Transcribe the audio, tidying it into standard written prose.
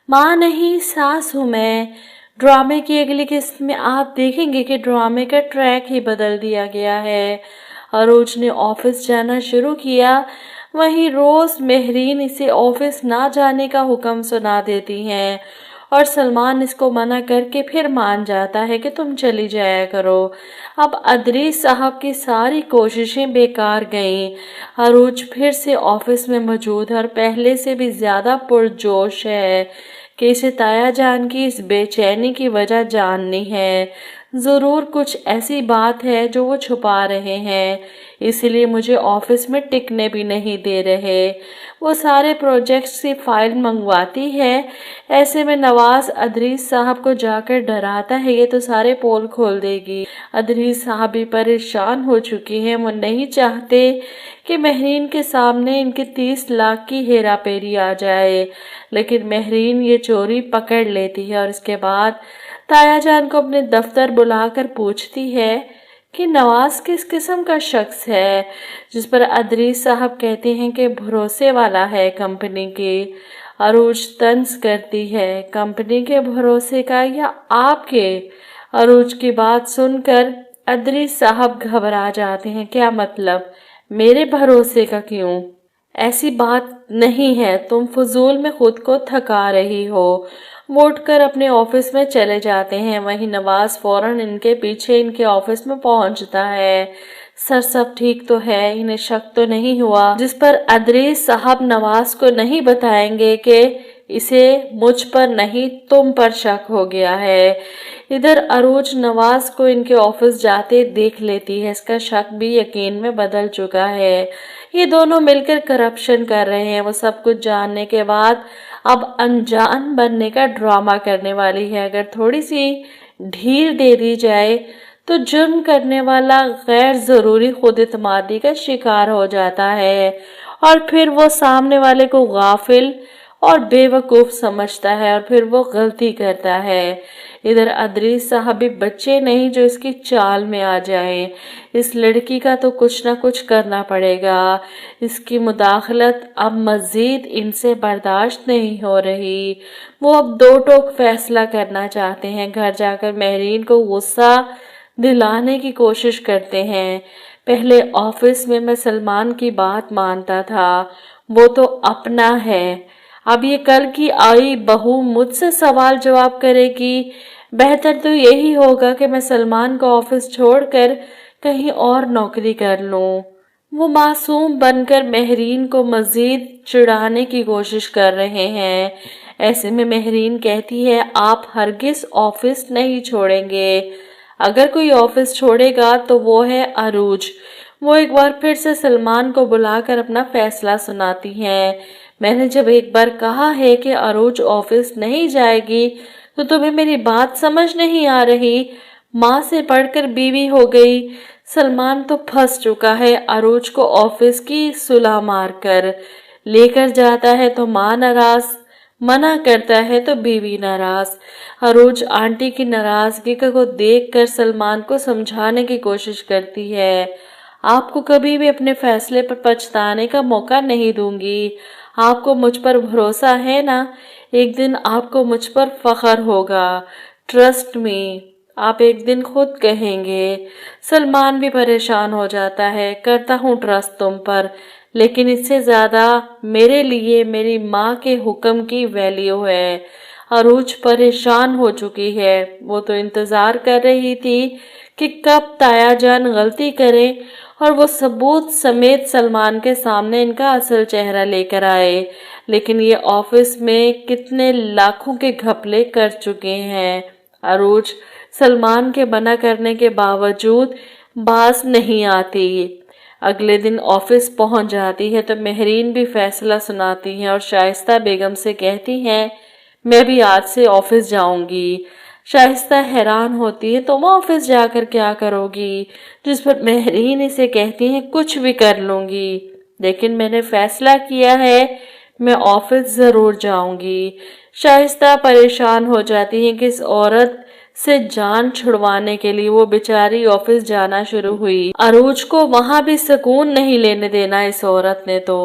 माँ नहीं, सास हूँ मैं। ड्रामे की अगली किस्त में आप देखेंगे कि ड्रामे का ट्रैक ही बदल दिया गया है। अरोज ने ऑफिस जाना शुरू किया, वहीं रोज मेहरीन इसे ऑफिस ना जाने का हुक्म सुना देती हैं और सलमान इसको मना करके फिर मान जाता है कि तुम चली जाया करो। अब अदरीस साहब की सारी कोशिशें बेकार गईं। अरोज फिर से ऑफिस में मौजूद है और पहले से भी ज्यादा पुरजोश है कि इसे ताया जान की इस बेचैनी की वजह जाननी है। जरूर कुछ ऐसी बात है जो वो छुपा रहे हैं, इसलिए मुझे ऑफिस में टिकने भी नहीं दे रहे। वो सारे प्रोजेक्ट्स की फाइल मंगवाती है। ऐसे में नवाज अदरीस साहब को जाकर डराता है ये तो सारे पोल खोल देगी। अदरीस साहब भी परेशान हो चुकी हैं, वो नहीं चाहते कि मेहरीन के सामने इनके 30 लाख की हेरा फेरी आ जाए, लेकिन मेहरीन ये चोरी पकड़ लेती है और इसके बाद ताया जान को अपने दफ्तर बुलाकर पूछती है कि नवाज किस किस्म का शख्स है, जिस पर अदरीस साहब कहते हैं कि भरोसे वाला है कंपनी के। अरूज तंज करती है, कंपनी के भरोसे का या आपके? अरूज की बात सुनकर अदरीस साहब घबरा जाते हैं। क्या मतलब, मेरे भरोसे का क्यों? ऐसी बात नहीं है, तुम फजूल में खुद को थका रही हो। वो उठकर अपने ऑफिस में चले जाते हैं। वहीं नवाज फौरन इनके पीछे इनके ऑफिस में पहुंचता है। सर सब ठीक तो है, इन्हें शक तो नहीं हुआ? जिस पर अदरीस साहब नवाज को नहीं बताएंगे कि इसे मुझ पर नहीं तुम पर शक हो गया है। इधर अरूज नवाज को इनके ऑफिस जाते देख लेती है, इसका शक भी यकीन में बदल चुका है। ये दोनों मिलकर करप्शन कर रहे हैं। वो सब कुछ जानने के बाद अब अनजान बनने का ड्रामा करने वाली है। अगर थोड़ी सी ढील दे दी जाए तो जुर्म करने वाला गैर जरूरी खुद इत्मीदी का शिकार हो जाता है और फिर वो सामने वाले को गाफिल और बेवकूफ समझता है और फिर वो गलती करता है। इधर अदरीस साहब भी बच्चे नहीं जो इसकी चाल में आ जाएं। इस लड़की का तो कुछ ना कुछ करना पड़ेगा। इसकी मुदाखलत अब मजीद इनसे बर्दाश्त नहीं हो रही। वो अब दो टोक फैसला करना चाहते हैं। घर जाकर मेहरीन को गुस्सा दिलाने की कोशिश करते हैं। पहले ऑफिस में मैं सलमान की बात मानता था, वो तो अपना है। अब ये कल की आई बहू मुझसे सवाल जवाब करेगी। बेहतर तो यही होगा कि मैं सलमान को ऑफिस छोड़कर कहीं और नौकरी कर लूं। वो मासूम बनकर मेहरीन को मजीद चिढ़ाने की कोशिश कर रहे हैं। ऐसे में मेहरीन कहती है, आप हरगिज ऑफिस नहीं छोड़ेंगे। अगर कोई ऑफिस छोड़ेगा तो वो है अरूज। वो एक बार फिर से सलमान को बुलाकर अपना फैसला सुनाती हैं। मैंने जब एक बार कहा है कि अरूज ऑफिस नहीं जाएगी तो तुम्हें मेरी बात समझ नहीं आ रही? माँ से पढ़कर बीवी हो गई। सलमान तो फंस चुका है। अरूज को ऑफिस की सुला मार कर लेकर जाता है तो माँ नाराज, मना करता है तो बीवी नाराज। अरूज आंटी की नाराजगी को देखकर सलमान को समझाने की कोशिश करती है। आपको कभी भी अपने फैसले पर पछताने का मौका नहीं दूंगी। आपको मुझ पर भरोसा है ना? एक दिन आपको मुझ पर फख्र होगा। ट्रस्ट मी, आप एक दिन खुद कहेंगे। सलमान भी परेशान हो जाता है। करता हूँ ट्रस्ट तुम पर, लेकिन इससे ज्यादा मेरे लिए मेरी माँ के हुक्म की वैल्यू है। अरूज परेशान हो चुकी है। वो तो इंतजार कर रही थी कि कब ताया जान गलती करे और वो सबूत समेत सलमान के सामने इनका असल चेहरा लेकर आए, लेकिन ये ऑफिस में कितने लाखों के घपले कर चुके हैं। अरूज सलमान के मना करने के बावजूद बाज नहीं आती। अगले दिन ऑफिस पहुंच जाती है तो मेहरीन भी फैसला सुनाती है और शाइस्ता बेगम से कहती हैं, मैं भी आज से ऑफिस जाऊंगी। शाइस्ता हैरान होती है, तुम ऑफिस जाकर क्या करोगी? जिस पर मेहरीन इसे कहती है, कुछ भी कर लूंगी, लेकिन मैंने फैसला किया है, मैं ऑफिस जरूर जाऊंगी। शाइस्ता परेशान हो जाती है कि इस औरत से जान छुड़वाने के लिए वो बेचारी ऑफिस जाना शुरू हुई। अरूज को वहां भी सुकून नहीं लेने देना इस औरत ने तो।